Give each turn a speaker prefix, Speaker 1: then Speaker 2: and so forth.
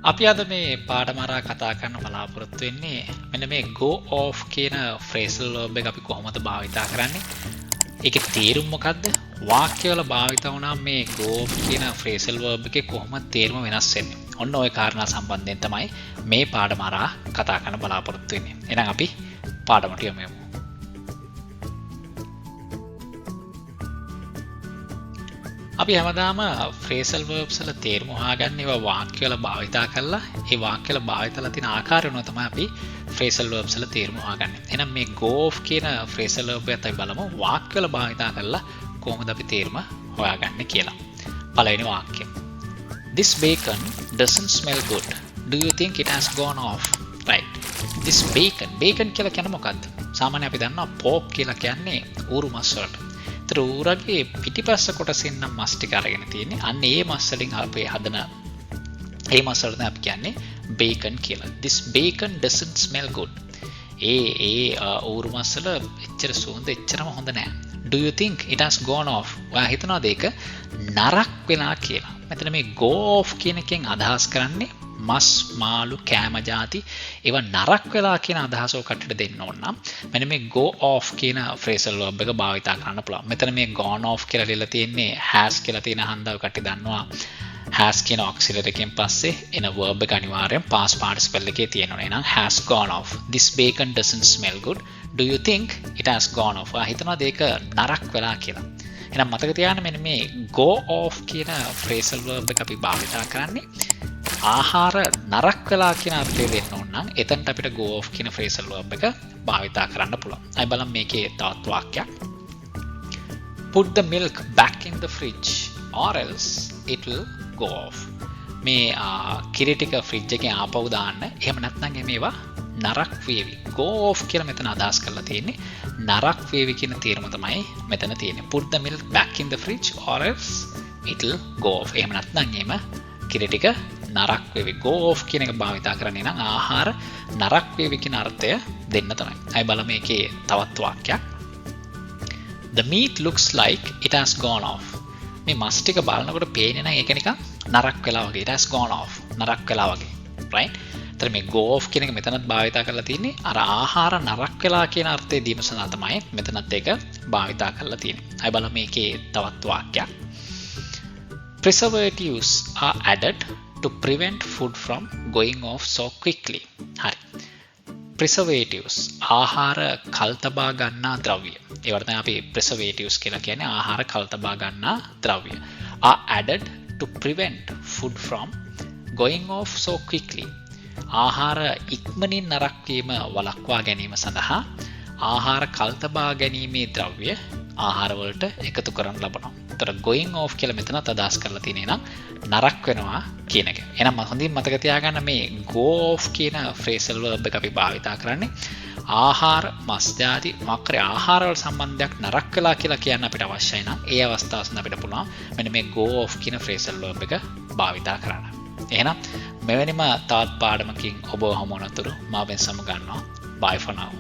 Speaker 1: අපි අද මේ පාඩම හරහා කතා කරන්න බලාපොරොත්තු වෙන්නේ මෙන්න මේ go off කියන phrasal verb එක අපි කොහොමද භාවිතා කරන්නේ? ඒකේ තේරුම මොකද්ද? වාක්‍යවල භාවිත වුණා මේ go off කියන phrasal verb එකේ කොහොමද තේරුම වෙනස් වෙන්නේ? ඔන්න ওই කාරණා සම්බන්ධයෙන් තමයි මේ පාඩම හරහා කතා කරන්න බලාපොරොත්තු වෙන්නේ. එහෙනම් අපි පාඩමට යමු. අපි හැමදාම phrasal verbs වල තේරුම හොයාගන්න ඒවා වාක්‍ය වල භාවිතා කරලා ඒ වාක්‍ය වල භාවිතලා තියෙන ආකාරය උනෝ තමයි අපි phrasal verbs වල තේරුම හොයාගන්නේ. එහෙනම් මේ go off කියන phrasal verb එකත් අපි බලමු වාක්‍ය වල භාවිතා කරලා කොහොමද අපි තේරුම හොයාගන්නේ කියලා. පළවෙනි වාක්‍යය. This bacon doesn't smell good. Do you think it has gone off? Right. This bacon කියලා කියන්නේ මොකද්ද? සාමාන්‍යයෙන් අපි දන්නවා pork කියලා කියන්නේ ඌරු මස් වලට. ඌරගේ පිටිපස්ස කොටසින් නම් මස් ටික අරගෙන තියෙන්නේ. අන්න ඒ මස් වලින් අපි හදන ඒ මස් වලට අපි කියන්නේ bacon කියලා. This bacon doesn't smell good. ඒ ඌරු මස් වල එච්චර සුවඳ එච්චරම හොඳ නෑ. Do you think it has gone off? ඔයා හිතනවාද ඒක නරක් වෙලා කියලා? මෙතන මේ go off කියන එකෙන් අදහස් කරන්නේ මස් මාළු කෑම ಜಾති ඒවා නරක් වෙලා කියන අදහස ඔකට දෙන්න ඕන නම් මෙන්න මේ go off කියන phrasal verb එක භාවිතා කරන්න පුළුවන්. මෙතන මේ gone off කියලා ලියලා තියෙන්නේ has කියලා තියෙන හන්දාව කට්ටිය දන්නවා. has කියන auxiliary එකෙන් පස්සේ එන verb එක අනිවාර්යෙන් past participle එකේ තියෙනවා. එහෙනම් has gone off. This bacon doesn't smell good. Do you think it has gone off? හිතනවාද ඒක නරක් වෙලා කියලා? එහෙනම් මතක තියාගන්න මෙන්න මේ go off කියන phrasal verb එක අපි භාවිතා කරන්නේ ආහාර නරක් වෙලා කියන අර්ථය දෙන්න ඕන නම් එතනට අපිට go off කියන phrasal verb එක භාවිතා කරන්න පුළුවන්. අය බලන්න මේකේ තවත් වාක්‍යයක්. Put the milk back in the fridge or else it will go off. මේ කිරි ටික ෆ්‍රිජ් එකේ ආපහු දාන්න. එහෙම නැත්නම් මේවා නරක් වේවි. go off කියලා මෙතන අදහස් කරලා තියෙන්නේ නරක් වේවි කියන තේරුම තමයි මෙතන තියෙන්නේ. Put the milk back in the fridge or else it will go off. එහෙම නැත්නම් කිරි ටික නරක් වේවි. go off කියන එක භාවිතා කරන්නේ නම් ආහාර නරක් වේවි කියන අර්ථය දෙන්න තමයි. අය බලමු මේකේ තවත් වාක්‍යයක්. The meat looks like it has gone off. මේ මස් ටික බලනකොට පේන්නේ නම් ඒක නිකන් නරක් වෙලා වගේ. it has gone off. නරක් වෙලා වගේ. right? එතන මේ go off කියන එක මෙතනත් භාවිතා කරලා තියෙන්නේ අර ආහාර නරක් වෙලා කියන අර්ථය දීම සඳහා තමයි මෙතනත් ඒක භාවිතා කරලා තියෙන්නේ. අය බලමු මේකේ තවත් වාක්‍යයක්. Preservatives are added to prevent food from going off so quickly. හරි. Preservatives ආහාර කල්තබා ගන්නා ද්‍රව්‍ය. ඒවට තමයි අපි preservatives කියලා කියන්නේ ආහාර කල්තබා ගන්නා ද්‍රව්‍ය. Are added to prevent food from going off so quickly. ආහාර ඉක්මනින් නරක් වීම වළක්වා ගැනීම සඳහා ආහාර කල්තබා ගැනීමේ ද්‍රව්‍ය ආහාර වලට එකතු කරන ලබනවා. ඒතර going off කියලා මෙතනත් අදහස් කරලා තියෙන්නේ නම් නරක් වෙනවා කියන එක. එහෙනම් හොඳින් මතක තියාගන්න මේ go off කියන phrasal verb එක අපි භාවිතා කරන්නේ ආහාර මස් ಜಾති මොකක්ද ආහාර වල සම්බන්ධයක් නරක් වෙලා කියලා කියන්න අපිට අවශ්‍යයි නම් ඒ අවස්ථාවසන අපිට පුළුවන් මෙන්න මේ go off කියන phrasal verb එක භාවිතා කරන්න. එහෙනම් මෙවැනිම තවත් පාඩමකින් ඔබව හමු වනතුරු මා වෙන සමු ගන්නවා. Bye for now.